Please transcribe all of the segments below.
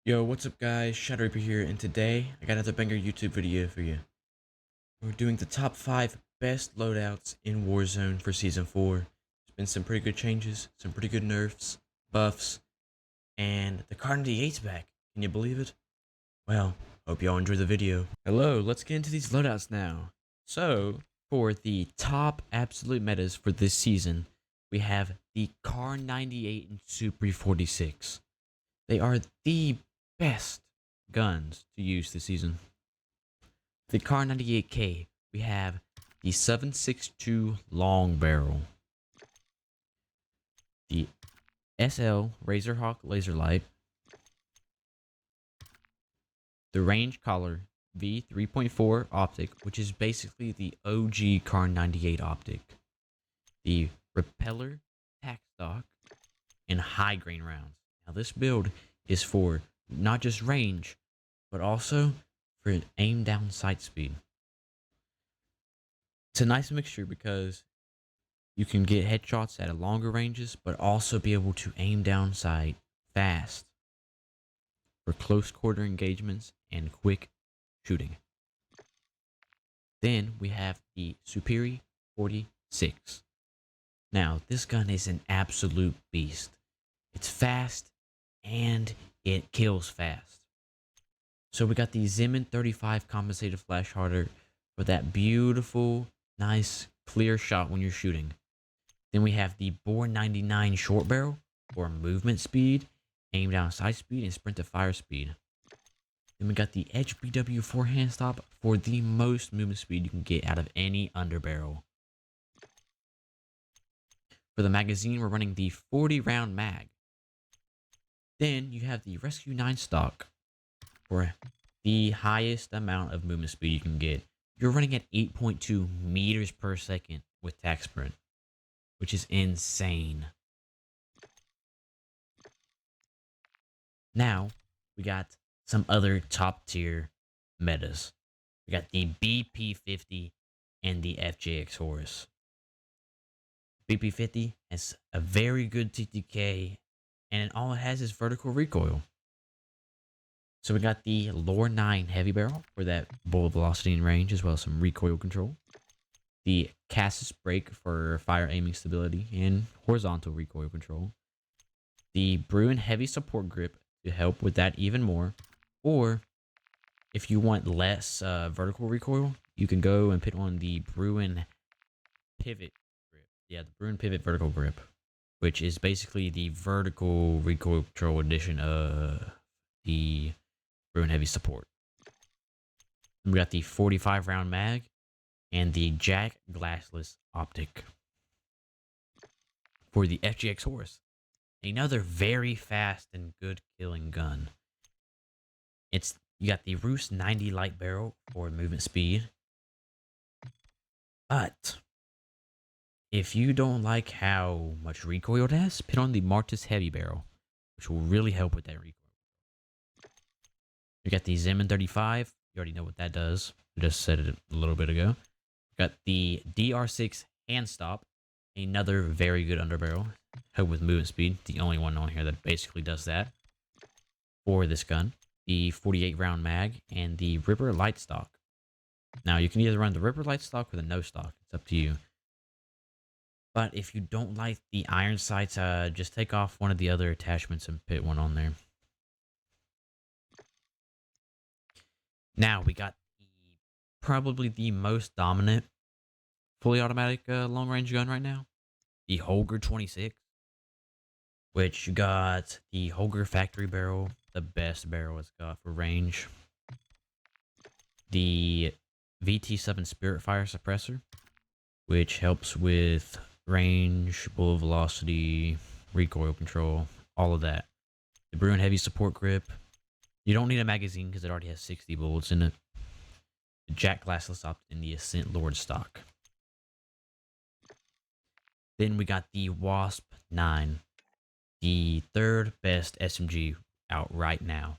Yo, what's up guys, Shadow Reaper here, and today I got another banger YouTube video for you. We're doing the top 5 best loadouts in Warzone for Season 4. There's been some pretty good changes, some pretty good nerfs, buffs, and the Kar 98's back. Can you believe it? Well, hope y'all enjoy the video. Hello, let's get into these loadouts now. So, for the top absolute metas for this season, we have the Kar 98 and Supri 46. They are the best guns to use this season. The Kar 98K, we have the 7.62 long barrel, the SL Razorhawk laser light, the range collar V3.4 optic, which is basically the OG Kar 98 optic, the repeller tack stock, and high grain rounds. Now this build is for not just range, but also for an aim down sight speed. It's a nice mixture because you can get headshots at longer ranges, but also be able to aim down sight fast for close quarter engagements and quick shooting. Then we have the Supri 46. Now this gun is an absolute beast. It's fast and it kills fast. So we got the Zeman 35 compensated flash harder for that beautiful, nice, clear shot when you're shooting. Then we have the Bore 99 short barrel for movement speed, aim down sight speed, and sprint to fire speed. Then we got the Edge BW forehand stop for the most movement speed you can get out of any underbarrel. For the magazine, we're running the 40 round mag. Then you have the Rescue 9 stock for the highest amount of movement speed you can get. You're running at 8.2 meters per second with tack sprint, which is insane. Now, we got some other top tier metas. We got the BP50 and the FJX Horus. BP50 has a very good TTK, and all it has is vertical recoil. So we got the Lore 9 heavy barrel for that bullet velocity and range, as well as some recoil control. The Cassis brake for fire aiming stability and horizontal recoil control. The Bruin heavy support grip to help with that even more. Or if you want less vertical recoil, you can go and put on the Bruin pivot grip. Yeah, the Bruin pivot vertical grip, which is basically the vertical recoil control edition of the Bruin heavy support. And we got the 45 round mag and the Jack glassless optic for the FGX Horus. Another very fast and good killing gun. You got the Roost 90 light barrel for movement speed. But if you don't like how much recoil it has, put on the Martis heavy barrel, which will really help with that recoil. We got the Zeman 35. You already know what that does. I just said it a little bit ago. We got the DR6 hand stop, another very good underbarrel, help with movement speed. The only one on here that basically does that for this gun. The 48 round mag and the Ripper light stock. Now you can either run the Ripper light stock or the no stock. It's up to you. But if you don't like the iron sights, just take off one of the other attachments and put one on there. Now we got probably the most dominant fully automatic long range gun right now, the Holger 26, which you got the Holger factory barrel, the best barrel it's got for range. The VT7 Spirit Fire suppressor, which helps with range, bullet velocity, recoil control, all of that. The Bruin heavy support grip. You don't need a magazine because it already has 60 bullets in it. The Jack glassless optic and the Ascent Lord stock. Then we got the Wasp 9, the third best SMG out right now.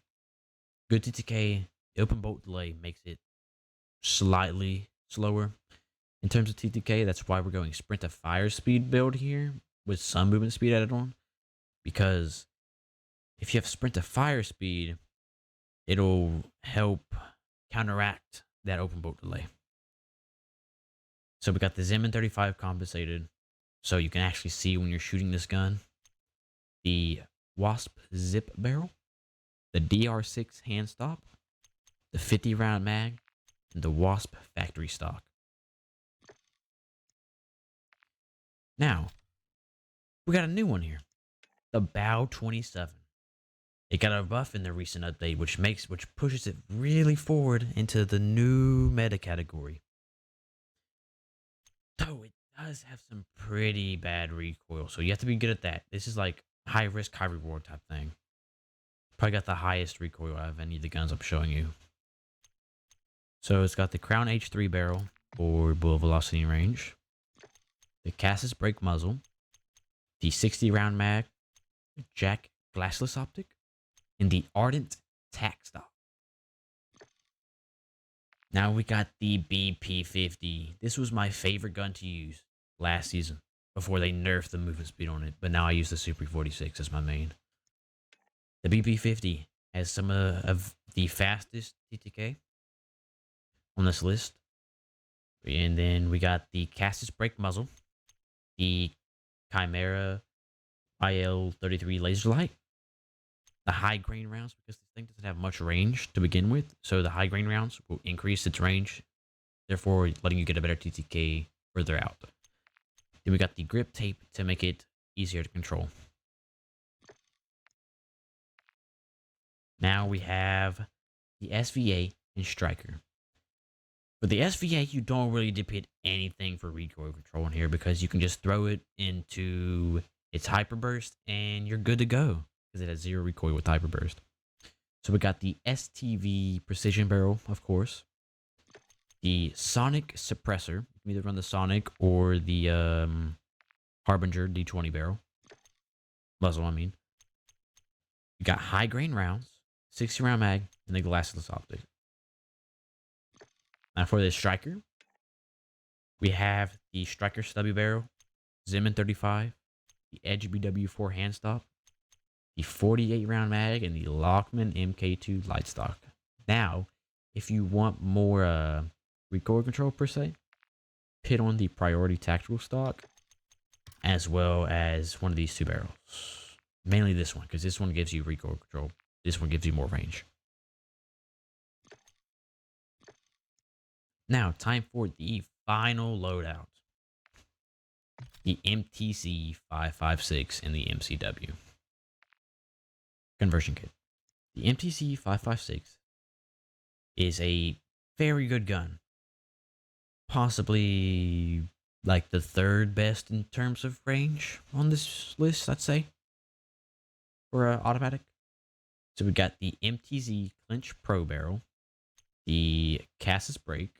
Good TTK. The open bolt delay makes it slightly slower in terms of TTK. That's why we're going sprint to fire speed build here with some movement speed added on, because if you have sprint to fire speed, it'll help counteract that open bolt delay. So we got the Zemin 35 compensated, so you can actually see when you're shooting this gun. The Wasp zip barrel, the DR6 hand stop, the 50 round mag, and the Wasp factory stock. Now, we got a new one here, the Bow 27. It got a buff in the recent update, which pushes it really forward into the new meta category. Though it does have some pretty bad recoil, so you have to be good at that. This is like high risk, high reward type thing. Probably got the highest recoil out of any of the guns I'm showing you. So it's got the Crown H3 barrel for bullet velocity and range, the Cassis brake muzzle, the 60 round mag, Jack glassless optic, and the Ardent tack stock. Now we got the BP50. This was my favorite gun to use last season before they nerfed the movement speed on it, but now I use the Super 46 as my main. The BP50 has some of the fastest TTK on this list. And then we got the Cassis brake muzzle, the Chimera IL-33 laser light, the high grain rounds, because this thing doesn't have much range to begin with, so the high grain rounds will increase its range, therefore letting you get a better TTK further out. Then we got the grip tape to make it easier to control. Now we have the SVA and Striker. For the SVA, you don't really depend anything for recoil control in here because you can just throw it into its hyperburst and you're good to go because it has 0 recoil with hyperburst. So we got the STV precision barrel, of course. The Sonic suppressor. You can either run the Sonic or the Harbinger D20 barrel. Muzzle, I mean. We got high grain rounds, 60 round mag, and the glassless optic. Now for the Striker, we have the Striker stubby barrel, Zemin 35, the Edge BW4 hand stop, the 48 round mag, and the Lockman MK2 light stock. Now, if you want more recoil control per se, pit on the Priority tactical stock, as well as one of these two barrels. Mainly this one, because this one gives you recoil control. This one gives you more range. Now, time for the final loadout. The MTC 556 and the MCW. Conversion kit. The MTC 556 is a very good gun. Possibly like the third best in terms of range on this list, I'd say. For automatic. So we got the MTZ Clinch Pro barrel, the Cassis brake,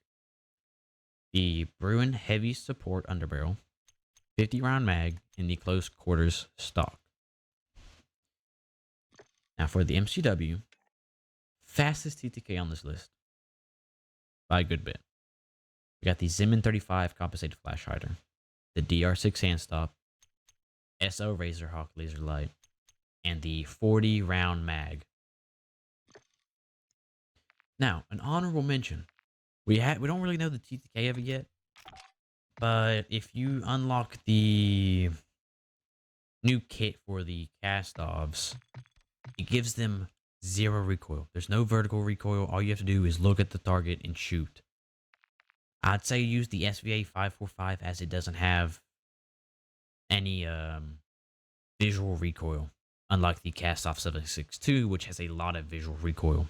the Bruin Heavy Support underbarrel, 50 round mag, and the close quarters stock. Now for the MCW, fastest TTK on this list by a good bit. We got the Zemin 35 compensated flash hider, the DR6 hand stop, SO Razorhawk laser light, and the 40 round mag. Now, an honorable mention. We don't really know the TTK of it yet, but if you unlock the new kit for the cast-offs, it gives them 0 recoil. There's no vertical recoil. All you have to do is look at the target and shoot. I'd say use the SVA 545 as it doesn't have any visual recoil, unlike the cast-off 762, which has a lot of visual recoil.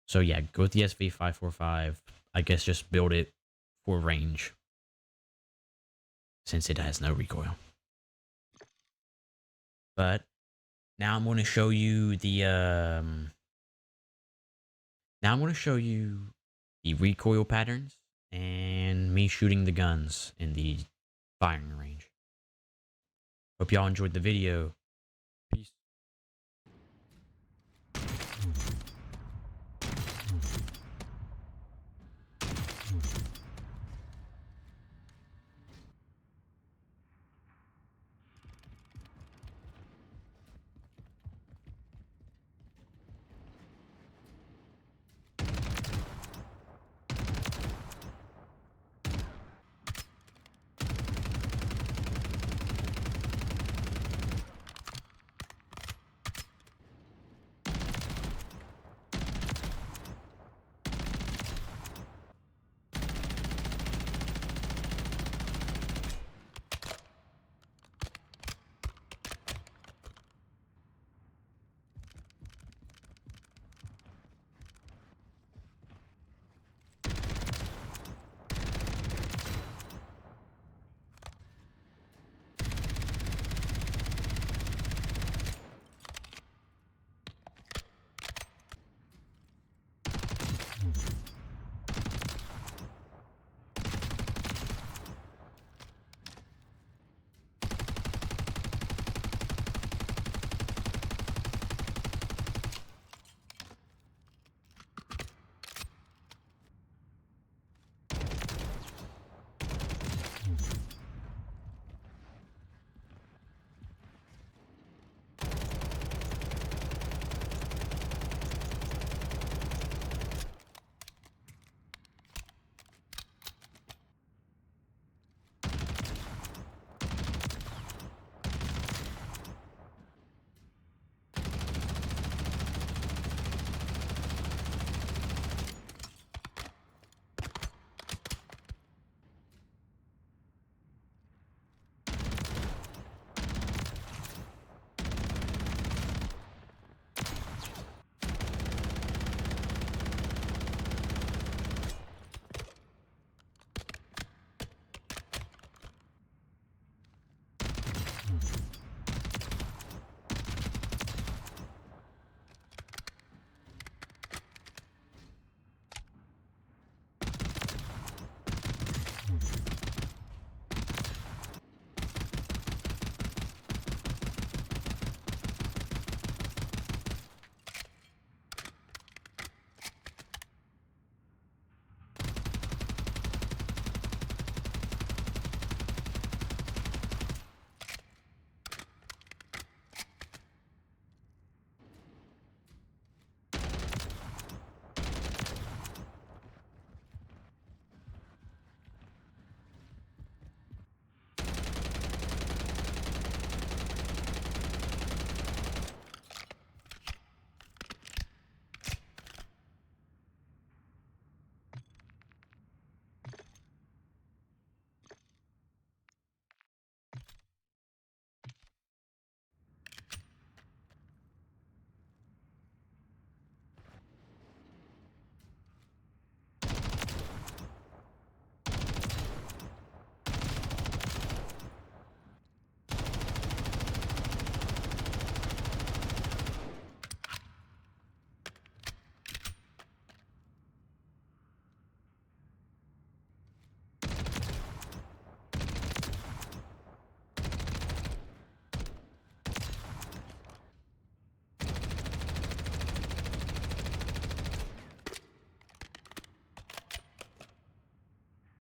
So yeah, go with the SV 545. I guess just build it for range, since it has no recoil. But now I'm going to show you the recoil patterns and me shooting the guns in the firing range. Hope y'all enjoyed the video.